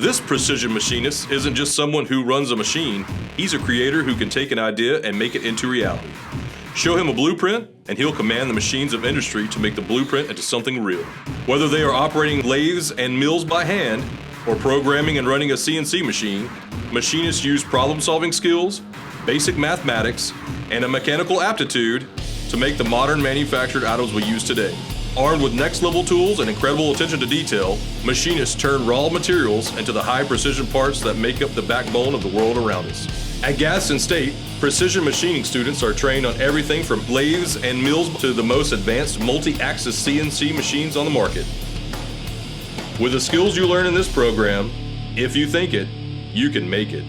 This precision machinist isn't just someone who runs a machine, he's a creator who can take an idea and make it into reality. Show him a blueprint, and he'll command the machines of industry to make the blueprint into something real. Whether they are operating lathes and mills by hand, or programming and running a CNC machine, machinists use problem-solving skills, basic mathematics, and a mechanical aptitude to make the modern manufactured items we use today. Armed with next-level tools and incredible attention to detail, machinists turn raw materials into the high-precision parts that make up the backbone of the world around us. At Gadsden State, precision machining students are trained on everything from lathes and mills to the most advanced multi-axis CNC machines on the market. With the skills you learn in this program, if you think it, you can make it.